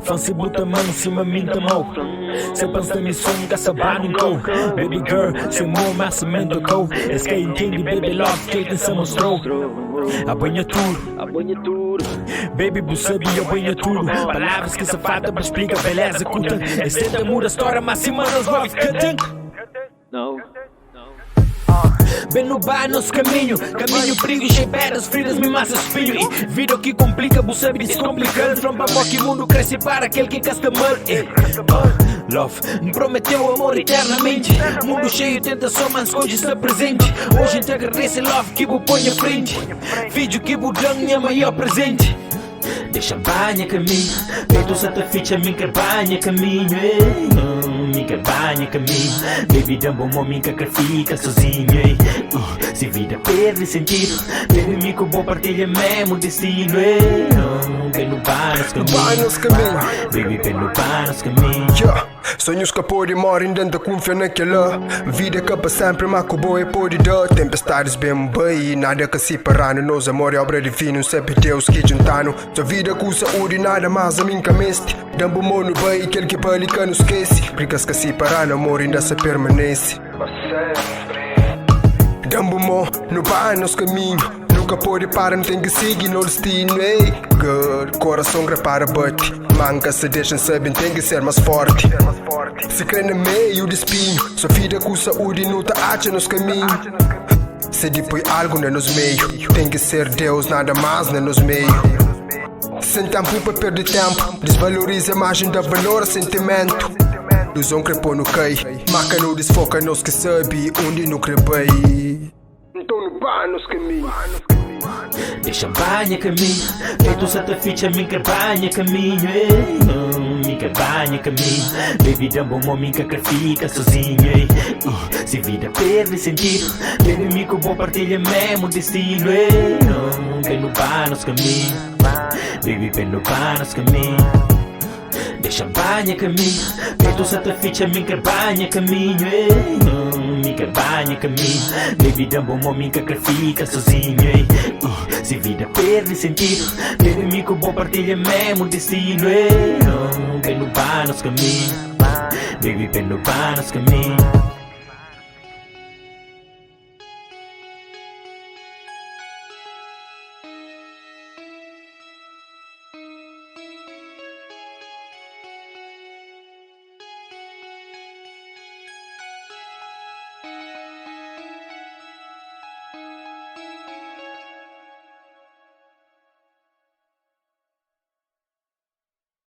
Fan se bota a mão em cima mim tamão. Se pensa na missão, caçabar em cou. Baby girl, se amor, mas se mente cou. És que entende, baby love, que ele se mostrou. Abanha tudo. Baby, você sabia, abanha tudo. Palavras que se falta para explicar beleza curta. Esse é muda a história, mas se manos vai ficar. Bem no bar, nosso caminho perigo, cheio pedras, feridas, me massa espinho. E vida que complica, você sabe descomplicando. From para que o mundo cresce para aquele que gasta mal. Love, me prometeu amor eternamente. Mundo cheio de tentação, mas hoje está presente. Hoje te agradeço, love, que vou põe à frente. Vídeo que vou dar minha maior presente. Deixa banha caminho, peito santa ficha, minha banha caminho. Minha banha caminho, baby dá bom homem que fica sozinho. Se vida perde sentido, baby me bom partilha mesmo destino. Bem no bar nos caminhos, baby bem no bar nos caminhos. Sonhos que pode morrer dentro confia naquela vida que para sempre mas que boa pode dar. Tempestades bem bem, nada que se parar. Nos amor é obra divina, sempre Deus que juntano. Sua vida com saúde, nada mais a mim que meste. Dambo mono bem, aquele que pali que não esquece. Brigas que se parar, amor ainda se permanece. Dambo mo, no vai nos caminhos. Nunca pode parar, não tem que seguir no destino. Good, coração repara bate. Manca se deixam saber, tem que ser mais forte. Se crê no meio de espinho, sua vida com saúde não tá acha nos caminhos. Se depois algo nos meio, tem que ser Deus, nada mais nos meio. Sem tempo para perder tempo, desvaloriza a imagem da valor sentimento. Dos on crepou no cai, marca no desfoca nos que sabe onde não crepei. Então no pá nos caminhos. Deixa banha caminho, peito santa ficha, minha banha caminho. Minha banha caminho, baby dá bom homem que fica sozinho. Se vida perde sentido, baby me bom partilha mesmo destino. Bem no bar nos caminhos, baby bem no bar nos caminhos. Deixa banha caminho, peito santa ficha, minha banha caminho. Minha banha caminho, baby dá bom homem que fica sozinho. Se vida perde sentido, baby me bom partilha mesmo destino. Bem no bar nos caminhos, baby bem no bar nos caminhos.